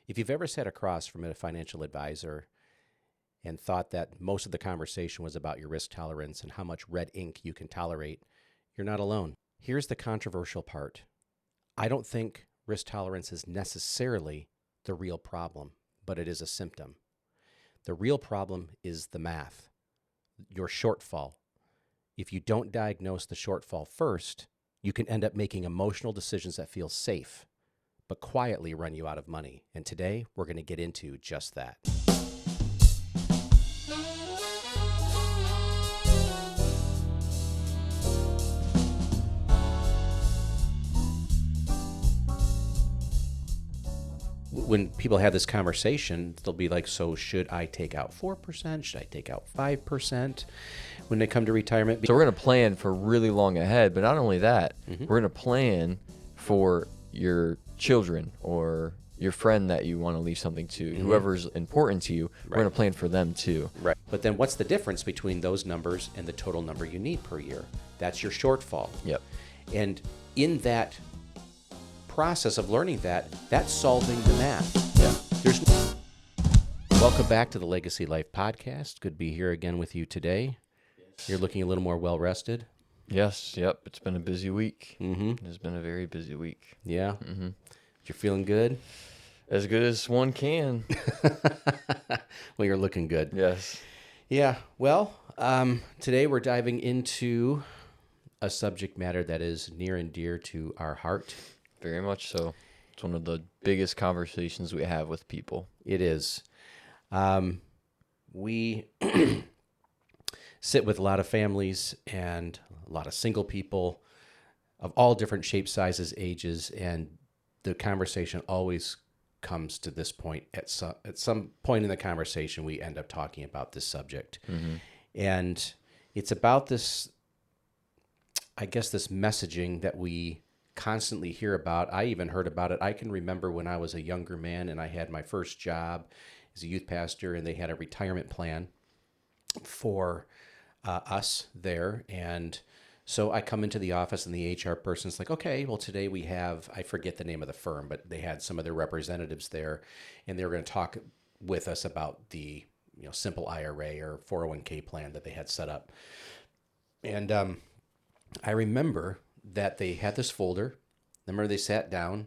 If you've ever sat across from a financial advisor and thought that most of the conversation was about your risk tolerance and how much red ink you can tolerate, you're not alone. Here's the controversial part. I don't think risk tolerance is necessarily the real problem, but it is a symptom. The real problem is the math, your shortfall. If you don't diagnose the shortfall first, you can end up making emotional decisions that feel safe, but quietly run you out of money. And today, we're going to get into just that. When people have this conversation, they'll be like, so should I take out 4%? Should I take out 5% when they come to retirement? So we're going to plan for really long ahead, but not only that, we're going to plan for your children or your friend that you want to leave something to, whoever's important to you, we're going to plan for them too. Right. But then what's the difference between those numbers and the total number you need per year? That's your shortfall. Yep. And in that process of learning that's solving the math. Yeah. Welcome back to the Legacy Life Podcast. Good to be here again with you today. Yes. You're looking a little more well-rested. Yes. Yep. It's been a busy week. It's been a very busy week. Yeah. You're feeling good? As good as one can. Well, you're looking good. Yes. Yeah. Well, today we're diving into a subject matter that is near and dear to our heart. Very much so. It's one of the biggest conversations we have with people. It is. We sit with a lot of families and a lot of single people of all different shapes, sizes, ages, and the conversation always comes to this point. At some point in the conversation, we end up talking about this subject. And it's about this, I guess, this messaging that we constantly hear about. I even heard about it. I can remember when I was a younger man and I had my first job as a youth pastor, and they had a retirement plan for us there. And so I come into the office and the HR person's like, okay, well, today we have, I forget the name of the firm, but they had some of their representatives there, and they were going to talk with us about the simple IRA or 401k plan that they had set up. And I remember that they had this folder. Remember, they sat down,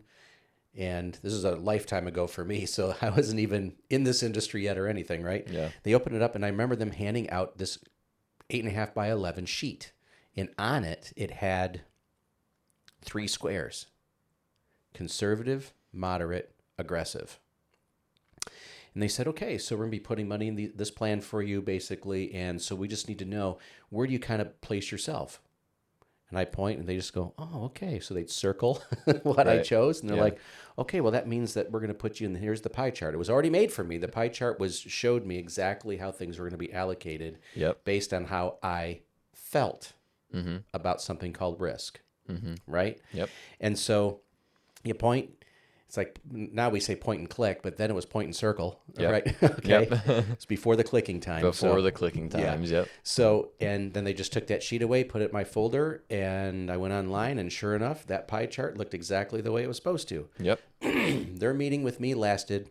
and this is a lifetime ago for me, so I wasn't even in this industry yet or anything, right? Yeah. They opened it up, and I remember them handing out this 8.5 by 11 sheet, and on it, it had 3 squares: conservative, moderate, aggressive. And they said, okay, so we're going to be putting money in this plan for you, basically, and so we just need to know, where do you kind of place yourself? And I point, and they just go, oh, okay. So they'd circle what I chose, and they're like, okay, well, that means that we're going to put you in, here's the pie chart. It was already made for me. The pie chart showed me exactly how things were going to be allocated based on how I felt about something called risk, right? Yep. And so you point. It's like, now we say point and click, but then it was point and circle, right? Okay. It's before the clicking time. Before the clicking times, yep. So, and then they just took that sheet away, put it in my folder, and I went online, and sure enough, that pie chart looked exactly the way it was supposed to. Yep. Their meeting with me lasted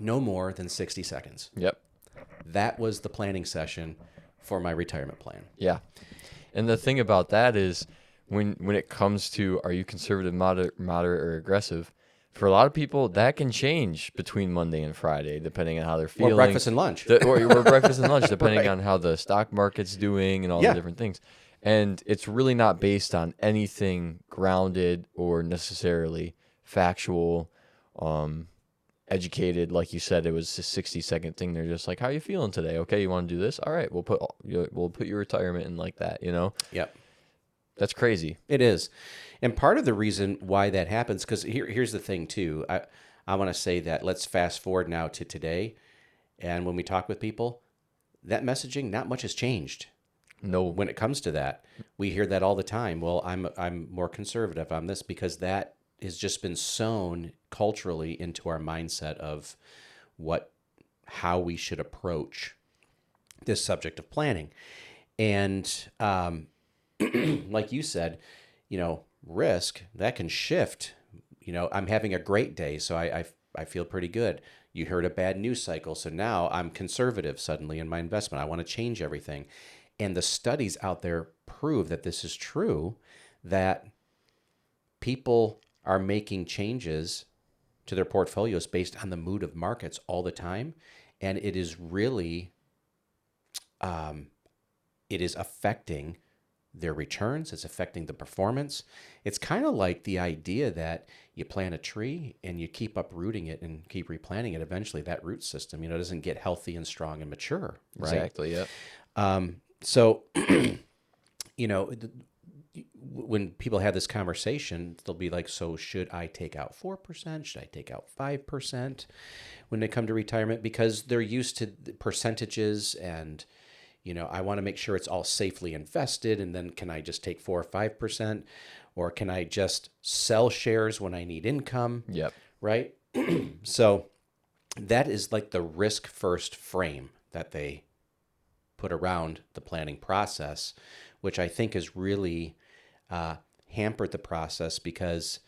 no more than 60 seconds. Yep. That was the planning session for my retirement plan. Yeah. And the thing about that is when it comes to, are you conservative, moderate, or aggressive, for a lot of people, that can change between Monday and Friday, depending on how they're feeling. Or breakfast and lunch. Or breakfast and lunch, depending on how the stock market's doing and all the different things. And it's really not based on anything grounded or necessarily factual, educated. Like you said, it was a 60-second thing. They're just like, how are you feeling today? Okay, you want to do this? All right, we'll put your retirement in like that, Yep. That's crazy. It is. And part of the reason why that happens, because here's the thing too. I want to say that let's fast forward now to today. And when we talk with people, that messaging, not much has changed. No. When it comes to that, we hear that all the time. Well, I'm more conservative on this, because that has just been sown culturally into our mindset of how we should approach this subject of planning. And like you said, risk, that can shift. I'm having a great day, so I I feel pretty good. You heard a bad news cycle, so now I'm conservative suddenly in my investment. I want to change everything. And the studies out there prove that this is true, that people are making changes to their portfolios based on the mood of markets all the time. And it is really, it is affecting their returns. It's affecting the performance. It's kind of like the idea that you plant a tree and you keep uprooting it and keep replanting it. Eventually that root system, doesn't get healthy and strong and mature, right? Exactly. Yeah. So, when people have this conversation, they'll be like, so should I take out 4%? Should I take out 5% when they come to retirement? Because they're used to the percentages and, I want to make sure it's all safely invested. And then can I just take 4 or 5%? Or can I just sell shares when I need income? Yep. Right? So that is like the risk first frame that they put around the planning process, which I think has really hampered the process because,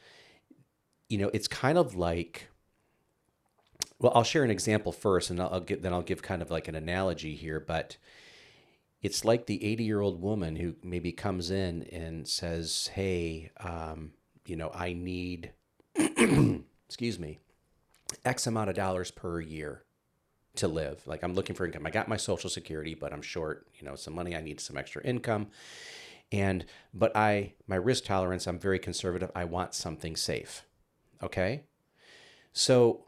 it's kind of like, well, I'll share an example first, and I'll give kind of like an analogy here, but it's like the 80-year-old woman who maybe comes in and says, hey, I need, excuse me, X amount of dollars per year to live. Like I'm looking for income. I got my Social Security, but I'm short, some money. I need some extra income. But my risk tolerance, I'm very conservative. I want something safe. Okay. So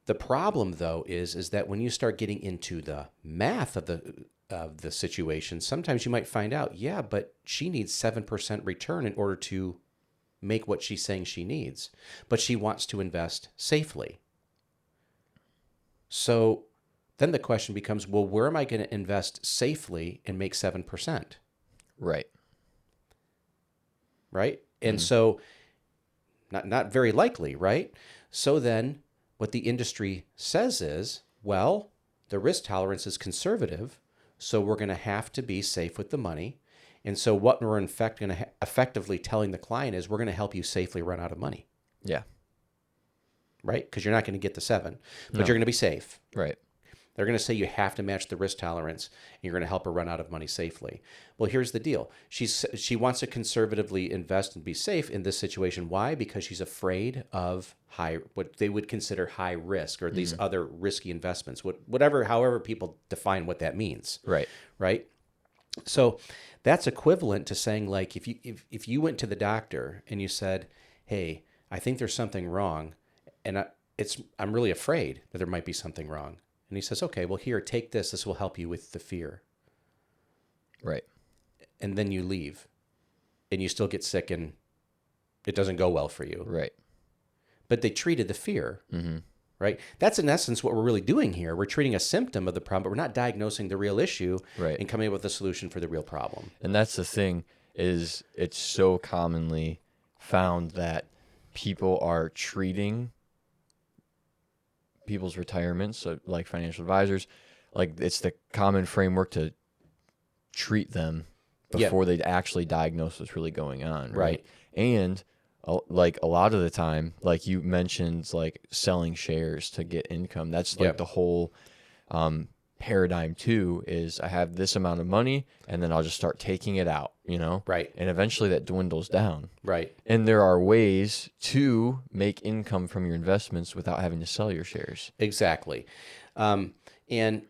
the problem though is that when you start getting into the math of the situation, sometimes you might find out, yeah, but she needs 7% return in order to make what she's saying she needs, but she wants to invest safely. So then the question becomes, well, where am I going to invest safely and make 7%? Right. Right. And so not very likely. Right. So then what the industry says is, well, the risk tolerance is conservative, so we're going to have to be safe with the money. And so what we're in fact going to effectively telling the client is we're going to help you safely run out of money. Yeah. Right? Because you're not going to get the 7, but No. you're going to be safe. Right. They're going to say you have to match the risk tolerance and you're going to help her run out of money safely. Well, here's the deal. She wants to conservatively invest and be safe in this situation. Why? Because she's afraid of what they would consider high risk or these other risky investments, however people define what that means. Right. Right. So that's equivalent to saying, like, if you went to the doctor and you said, hey, I think there's something wrong and I'm really afraid that there might be something wrong. And he says, okay, well, here, take this. This will help you with the fear. Right. And then you leave and you still get sick and it doesn't go well for you. Right. But they treated the fear, right? That's in essence what we're really doing here. We're treating a symptom of the problem, but we're not diagnosing the real issue and coming up with a solution for the real problem. And that's the thing is it's so commonly found that people are treating people's retirements, so like financial advisors, like it's the common framework to treat them before they actually diagnose what's really going on, right? And like a lot of the time, like you mentioned, like selling shares to get income. That's like the whole paradigm too. Is I have this amount of money, and then I'll just start taking it out, Right. And eventually that dwindles down, Right. And there are ways to make income from your investments without having to sell your shares. Exactly. And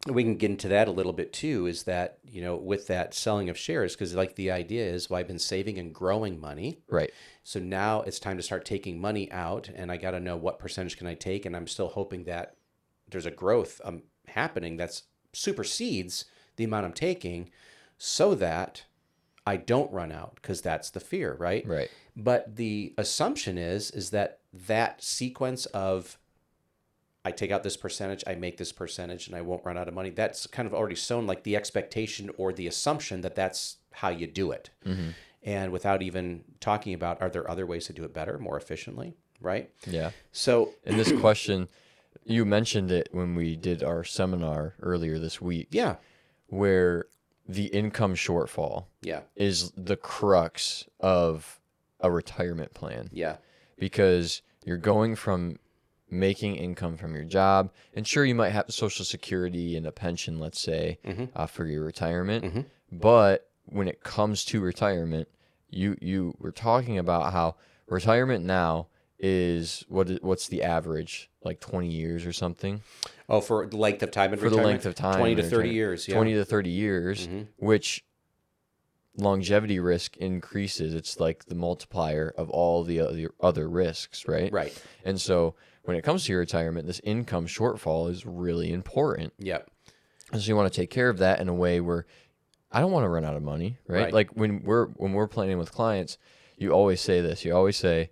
we can get into that a little bit too, is that, with that selling of shares, because like the idea is, well, I've been saving and growing money. Right. So now it's time to start taking money out and I got to know what percentage can I take. And I'm still hoping that there's a growth happening that supersedes the amount I'm taking so that I don't run out, because that's the fear, right? Right. But the assumption is that sequence of I take out this percentage, I make this percentage, and I won't run out of money. That's kind of already sown like the expectation or the assumption that that's how you do it. And without even talking about, are there other ways to do it better, more efficiently, right? Yeah. So in this question, you mentioned it when we did our seminar earlier this week. Yeah. Where the income shortfall is the crux of a retirement plan. Yeah. Because you're going from making income from your job, and sure, you might have Social Security and a pension, let's say, for your retirement. But when it comes to retirement, you were talking about how retirement now is what's the average, like 20 years or something? Oh, for the length of time in For retirement? the length of time. 20 to in 30 retirement. years, yeah. 20 to 30 years, which longevity risk increases. It's like the multiplier of all the other risks, right? Right. And so when it comes to your retirement, this income shortfall is really important. Yep. And so you want to take care of that in a way where I don't want to run out of money, right? Right. Like when we're planning with clients, you always say this. You always say,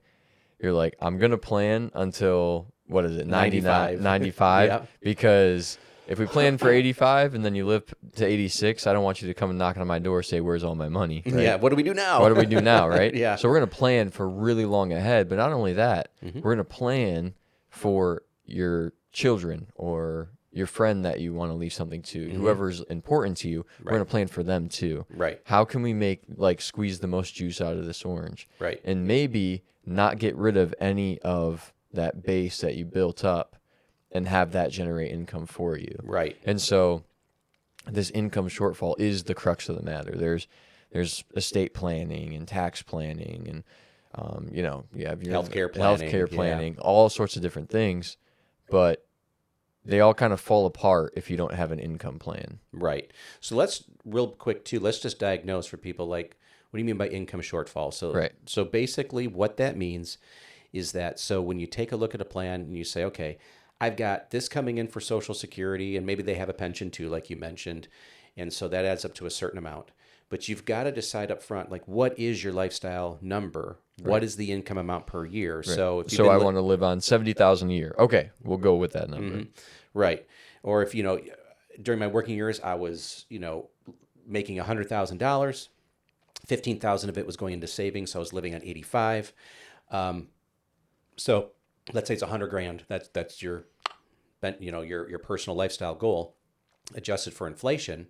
you're like, I'm going to plan until, what is it, 95. 95, Yep. because if we plan for 85 and then you live to 86, I don't want you to come and knock on my door and say, where's all my money? Right? Yeah, what do we do now? What do we do now, right? Yeah. So we're going to plan for really long ahead, but not only that, we're going to plan for your children or your friend that you want to leave something to, whoever's important to you. We're going to plan for them too. Right. How can we squeeze the most juice out of this orange? Right. And maybe not get rid of any of that base that you built up and have that generate income for you. Right. And so this income shortfall is the crux of the matter. There's estate planning and tax planning and you have your healthcare planning, all sorts of different things, but they all kind of fall apart if you don't have an income plan. Right. So let's real quick too. Let's just diagnose for people, like, what do you mean by income shortfall? So basically what that means is that, so when you take a look at a plan and you say, okay, I've got this coming in for Social Security, and maybe they have a pension too, like you mentioned, and so that adds up to a certain amount. But you've got to decide up front, like, what is your lifestyle number? Right. What is the income amount per year? Right. So I want to live on $70,000 a year. Okay, we'll go with that number. Right. Or if, during my working years, I was, making $100,000, 15,000 of it was going into savings, so I was living on 85. So let's say it's $100,000. That's your personal lifestyle goal, adjusted for inflation.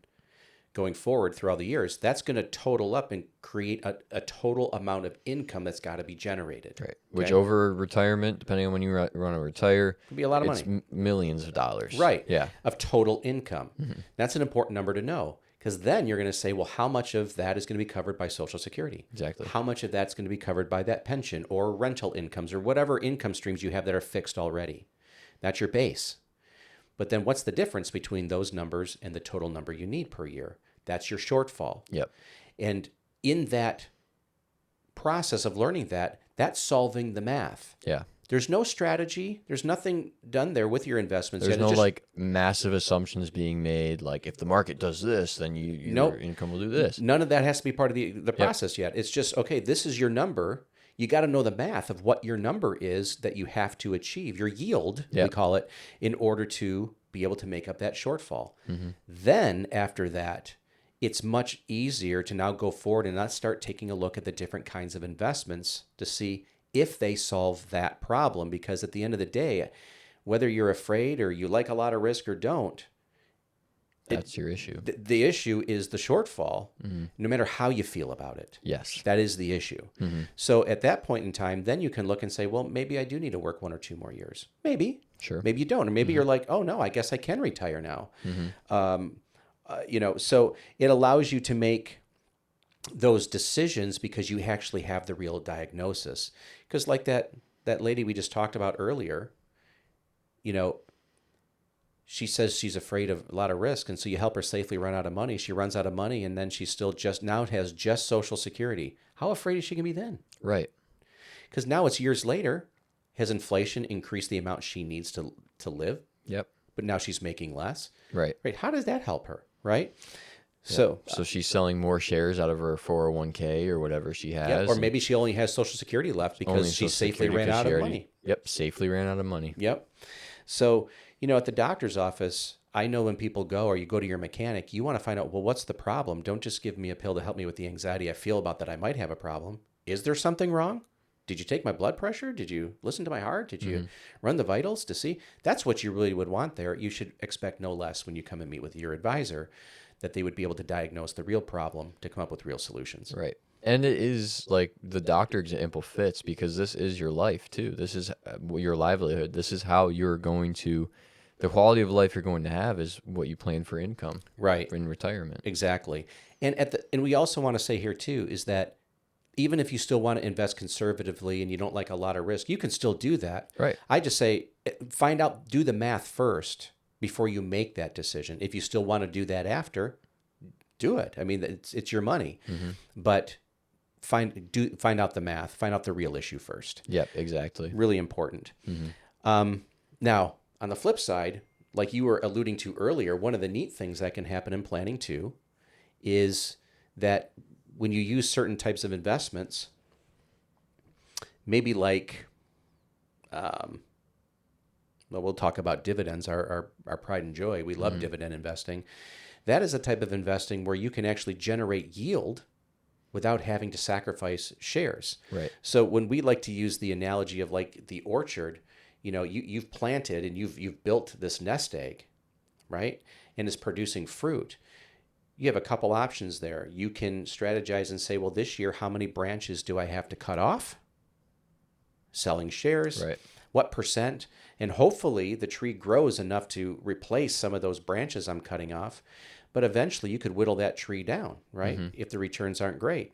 Going forward through all the years, that's going to total up and create a total amount of income that's got to be generated. Right. Okay? Which over retirement, depending on when you want to retire, could be a lot of money. It's millions of dollars. Right. Yeah. Of total income. That's an important number to know, because then you're going to say, well, how much of that is going to be covered by Social Security? Exactly. How much of that's going to be covered by that pension or rental incomes or whatever income streams you have that are fixed already? That's your base. But then what's the difference between those numbers and the total number you need per year? That's your shortfall. Yep. And in that process of learning that's solving the math. Yeah. There's no strategy. There's nothing done there with your investments. There's no massive assumptions being made. Like, if the market does this, then your income will do this. None of that has to be part of the process yet. It's just, okay, this is your number. You got to know the math of what your number is that you have to achieve, your yield, we call it, in order to be able to make up that shortfall. Then after that, it's much easier to now go forward and not start taking a look at the different kinds of investments to see if they solve that problem. Because at the end of the day, whether you're afraid or you like a lot of risk or don't, that's your issue. The issue is the shortfall, no matter how you feel about it. Yes. That is the issue. So at that point in time, then you can look and say, well, maybe I do need to work 1 or 2 more years. Maybe. Sure. Maybe you don't. Or maybe you're like, oh, no, I guess I can retire now. So it allows you to make those decisions because you actually have the real diagnosis. Because like that lady we just talked about earlier, she says she's afraid of a lot of risk, and so you help her safely run out of money. She runs out of money, and then she still now has just Social Security. How afraid is she going to be then? Right. Because now it's years later. Has inflation increased the amount she needs to live? Yep. But now she's making less. Right. Right. How does that help her? Right. So she's selling more shares out of her 401k or whatever she has. Yeah, or maybe she only has Social Security left because she safely ran out of money. Yep, safely ran out of money. Yep. So, at the doctor's office, I know when people go, or you go to your mechanic, you want to find out, well, what's the problem? Don't just give me a pill to help me with the anxiety I feel about that I might have a problem. Is there something wrong? Did you take my blood pressure? Did you listen to my heart? Did you run the vitals to see? That's what you really would want there. You should expect no less when you come and meet with your advisor, that they would be able to diagnose the real problem to come up with real solutions. Right. And it is like the doctor example fits because this is your life too. This is your livelihood. This is how you're going to, the quality of life you're going to have is what you plan for income, Right. in retirement. Exactly. And we also want to say here too is that even if you still want to invest conservatively and you don't like a lot of risk, you can still do that. Right. I just say do the math first before you make that decision. If you still want to do that after, do it. I mean, it's your money, but find out the math, find out the real issue first. Yep, exactly. Really important. Now, on the flip side, like you were alluding to earlier, one of the neat things that can happen in planning too is that when you use certain types of investments, maybe like, well, we'll talk about dividends, our pride and joy. We love dividend investing. That is a type of investing where you can actually generate yield without having to sacrifice shares. Right. So when we like to use the analogy of like the orchard, you've planted and you've built this nest egg, right? And it's producing fruit. You have a couple options there. You can strategize and say, well, this year, how many branches do I have to cut off? Selling shares. Right. What percent? And hopefully the tree grows enough to replace some of those branches I'm cutting off. But eventually you could whittle that tree down, right? If the returns aren't great,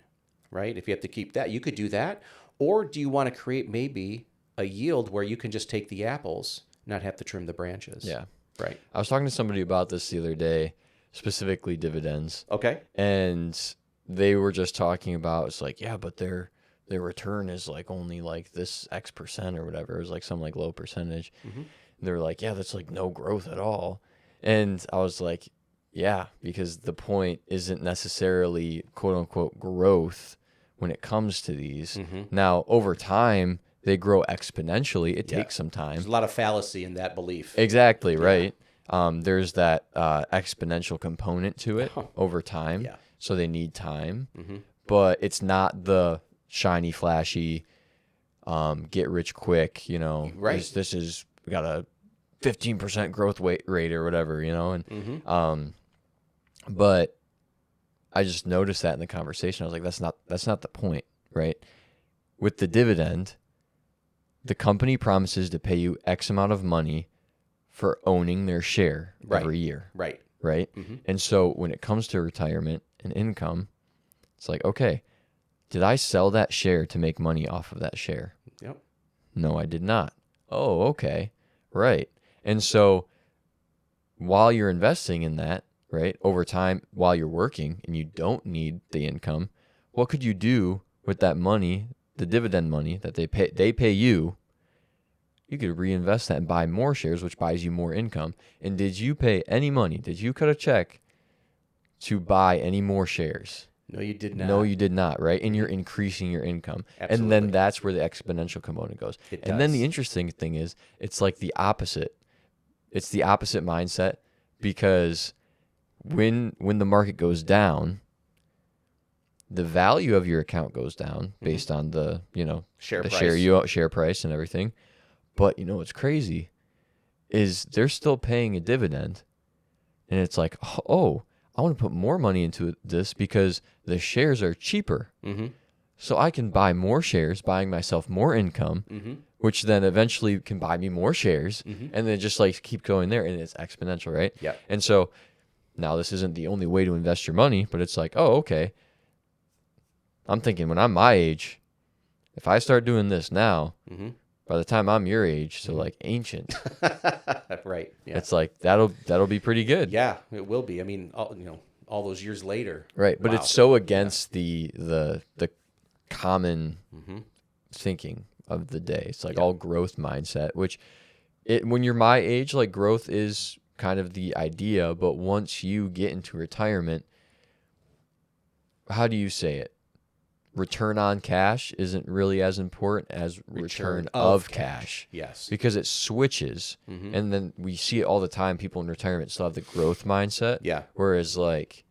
right? If you have to keep that, you could do that. Or do you want to create maybe a yield where you can just take the apples, not have to trim the branches? Yeah. Right. I was talking to somebody about this the other day, specifically dividends. Okay. And they were just talking about, it's like, yeah, but their return is like only like this X percent or whatever. It was like some like low percentage. They were like, yeah, that's like no growth at all. And I was like, yeah, because the point isn't necessarily quote unquote growth when it comes to these. Now, over time, they grow exponentially. It takes some time. There's a lot of fallacy in that belief. Exactly, right. There's that exponential component to it over time. Yeah. So they need time. But it's not the shiny, flashy, get rich quick, Right. This is, we got a 15% growth rate or whatever, and but I just noticed that in the conversation. I was like, that's not the point, right? With the dividend, the company promises to pay you X amount of money for owning their share every year. Right. Right. And so when it comes to retirement and income, it's like, okay, did I sell that share to make money off of that share? Yep. No, I did not. Oh, okay. Right. And so while you're investing in that, right, over time, while you're working and you don't need the income, what could you do with that money, the dividend money that they pay you? You could reinvest that and buy more shares, which buys you more income. And did you pay any money? Did you cut a check to buy any more shares? No, you did not. No, you did not, right? And you're increasing your income. Absolutely. And then that's where the exponential component goes. It and then does. the interesting thing is, it's like the opposite. It's the opposite mindset, because when the market goes down, the value of your account goes down based on the, Share price. share price and everything. But what's crazy is they're still paying a dividend. And it's like, oh, I want to put more money into this because the shares are cheaper. So I can buy more shares, buying myself more income, which then eventually can buy me more shares. And then just like keep going there. And it's exponential, right? Yeah. And so now this isn't the only way to invest your money, but it's like, oh, okay. I'm thinking when I'm my age, if I start doing this now, by the time I'm your age, so like ancient, Right. Yeah. it's like that'll be pretty good. Yeah, it will be. I mean, all those years later. Right. But Wow. it's so against the common thinking of the day. It's like all growth mindset, which when you're my age, like growth is kind of the idea, but once you get into retirement, how do you say it? Return on cash isn't really as important as return of cash. Yes. Because it switches. And then we see it all the time. People in retirement still have the growth mindset. Yeah. Whereas like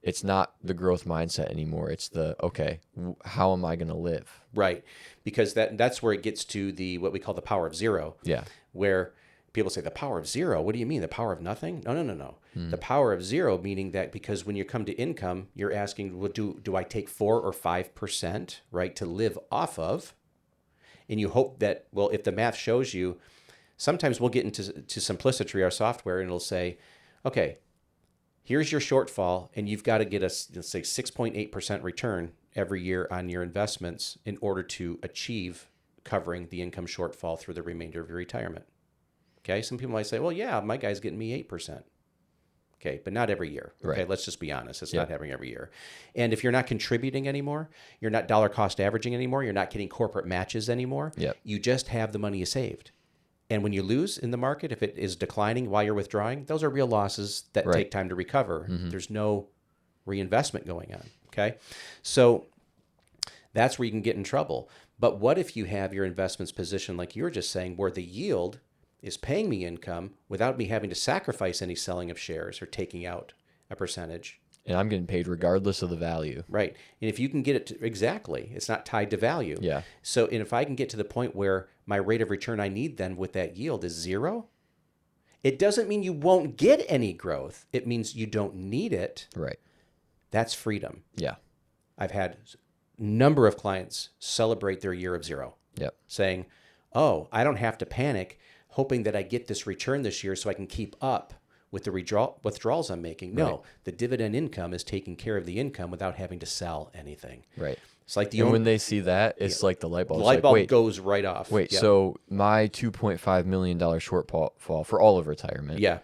it's not the growth mindset anymore. It's the, okay, how am I going to live? Right. Because that's where it gets to what we call the power of zero. Yeah. Where people say the power of zero. What do you mean? The power of nothing? No. The power of zero, meaning that because when you come to income, you're asking, well, do I take 4 or 5%, right, to live off of? And you hope that, well, if the math shows you, sometimes we'll get into simplicity, our software, and it'll say, okay, here's your shortfall, and you've got to get let's say 6.8% return every year on your investments in order to achieve covering the income shortfall through the remainder of your retirement. Okay, some people might say, well, yeah, my guy's getting me 8%. Okay, but not every year. Okay, Right. let's just be honest. It's not happening every year. And if you're not contributing anymore, you're not dollar cost averaging anymore, you're not getting corporate matches anymore, Yep. you just have the money you saved. And when you lose in the market, if it is declining while you're withdrawing, those are real losses that take time to recover. There's no reinvestment going on. Okay, so that's where you can get in trouble. But what if you have your investments positioned like you were just saying, where the yield is paying me income without me having to sacrifice any selling of shares or taking out a percentage? And I'm getting paid regardless of the value. Right. And if you can get it to, exactly, it's not tied to value. Yeah. So, and if I can get to the point where my rate of return I need then with that yield is zero, it doesn't mean you won't get any growth. It means you don't need it. Right. That's freedom. Yeah. I've had a number of clients celebrate their year of zero, Yep. saying, oh, I don't have to panic, hoping that I get this return this year so I can keep up with the withdrawals I'm making. No, the dividend income is taking care of the income without having to sell anything. Right. It's like And when they see that, it's like the light bulb. light bulb wait, goes right off. wait. Yep. So my $2.5 million shortfall for all of retirement Yeah,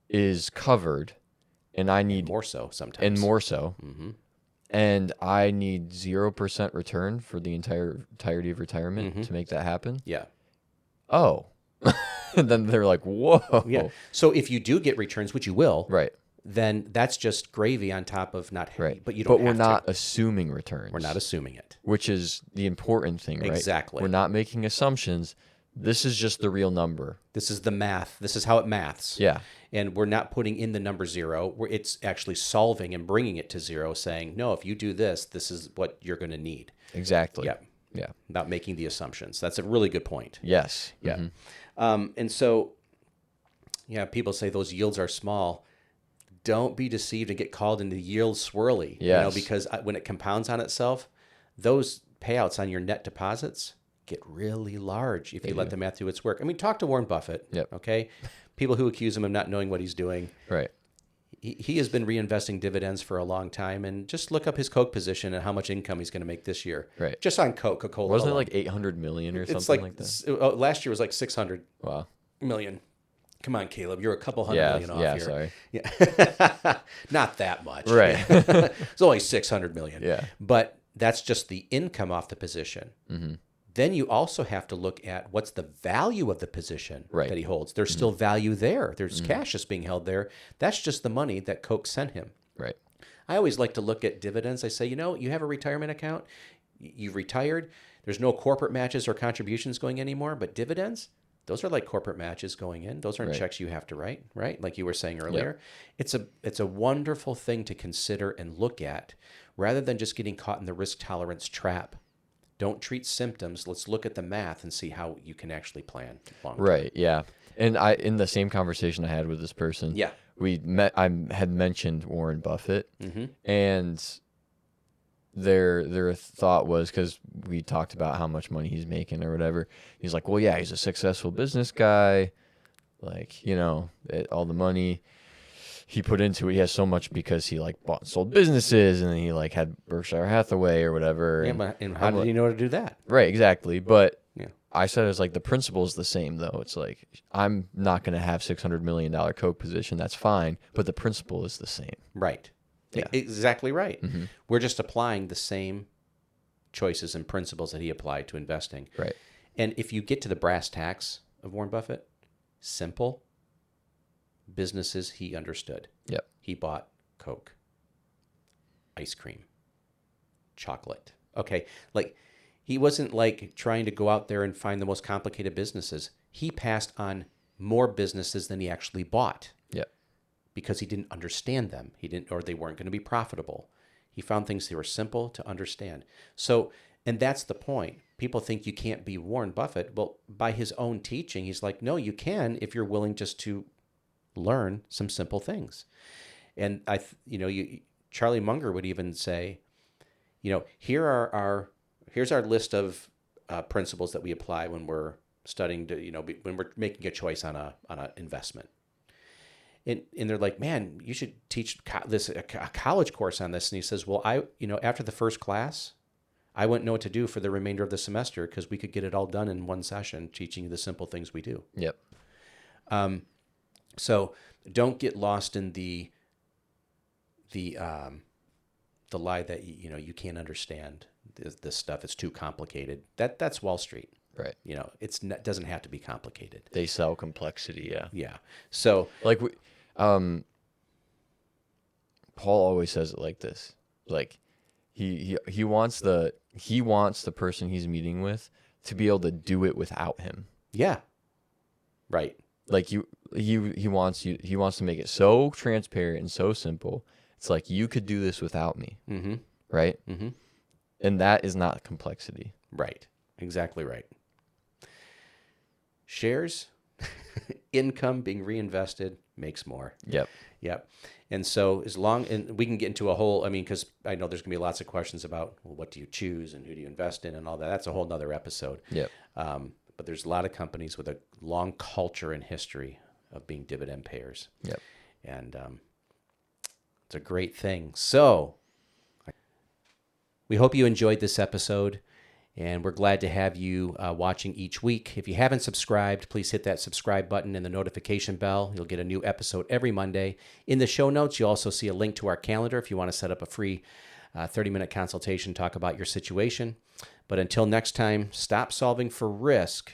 is covered, and I need more so sometimes. and more so, and I need 0% return for the entirety of retirement to make that happen. Yeah. Oh, and then they're like, whoa. Yeah. So if you do get returns, which you will, Right. then that's just gravy on top of not. Right. But you don't. But we're have not to. assuming returns. We're not assuming it. Which is the important thing, right? Exactly. We're not making assumptions. This is just the real number. This is the math. This is how it maths. Yeah. And we're not putting in the number zero. It's actually solving and bringing it to zero, saying, no, if you do this, this is what you're going to need. Exactly. Yeah. Yeah. Without making the assumptions. That's a really good point. Yes. Yeah. And so, yeah, people say those yields are small. Don't be deceived and get called into yield swirly. Yes. Because when it compounds on itself, those payouts on your net deposits get really large if you let the math do its work. I mean, talk to Warren Buffett. Yep. Okay. People who accuse him of not knowing what he's doing. Right. He has been reinvesting dividends for a long time, and just look up his Coke position and how much income he's going to make this year. Right. Just on Coca-Cola. Wasn't it alone. like 800 million or It's something like that? last year was like 600 Wow. million. Come on, Caleb. You're a couple hundred million off here. Sorry. Yeah. Not that much. Right. It's only 600 million. Yeah. But that's just the income off the position. Then you also have to look at what's the value of the position Right. that he holds. There's still value there. There's cash that's being held there. That's just the money that Coke sent him. Right. I always like to look at dividends. I say, you have a retirement account. You've retired. There's no corporate matches or contributions going anymore, but dividends, those are like corporate matches going in. Those aren't Right. checks you have to write, right? Like you were saying earlier. It's a wonderful thing to consider and look at rather than just getting caught in the risk tolerance trap. Don't treat symptoms. Let's look at the math and see how you can actually plan long term. Right. Yeah. And in the same conversation I had with this person, Yeah. I had mentioned Warren Buffett, and their thought was, because we talked about how much money he's making or whatever. He's like, well, yeah, he's a successful business guy. Like, all the money he put into it, he has so much because he like bought and sold businesses, and then he like had Berkshire Hathaway or whatever. Yeah, and how did you know how to do that? Right, exactly. But Yeah. I said it's like the principle is the same though. It's like I'm not going to have $600 million Coke position. That's fine, but the principle is the same. Right. Yeah. Exactly right. We're just applying the same choices and principles that he applied to investing. Right. And if you get to the brass tacks of Warren Buffett, simple businesses he understood. Yep. He bought Coke, ice cream, chocolate. Okay. Like he wasn't like trying to go out there and find the most complicated businesses. He passed on more businesses than he actually bought. Yep. Because he didn't understand them. Or they weren't going to be profitable. He found things that were simple to understand. So, and that's the point. people think you can't be Warren Buffett. Well, by his own teaching, he's like, no, you can if you're willing just to learn some simple things. And Charlie Munger would even say, here's our list of principles that we apply when we're studying when we're making a choice on a investment. And they're like, man, you should teach a college course on this. And he says, well, after the first class, I wouldn't know what to do for the remainder of the semester because we could get it all done in one session, teaching you the simple things we do. Yep. So don't get lost in the lie that you can't understand this stuff. It's too complicated. That's Wall Street. Right. It doesn't have to be complicated. They sell complexity. Yeah. Yeah. So like Paul always says it like this. Like he wants the person he's meeting with to be able to do it without him. Yeah. Right. Like he wants to make it so transparent and so simple. It's like, you could do this without me. Mm-hmm. Right? Mm-hmm. And that is not complexity. Right. Exactly right. Shares, income being reinvested makes more. Yep. Yep. And so and we can get into because I know there's going to be lots of questions about, well, what do you choose and who do you invest in and all that. That's a whole nother episode. Yep. But there's a lot of companies with a long culture and history of being dividend payers. Yep. And it's a great thing. So we hope you enjoyed this episode, and we're glad to have you watching each week. If you haven't subscribed, please hit that subscribe button and the notification bell. You'll get a new episode every Monday. In the show notes, you'll also see a link to our calendar if you want to set up a free 30-minute consultation, talk about your situation. But until next time, stop solving for risk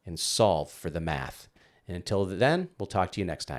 and solve for the math. And until then, we'll talk to you next time.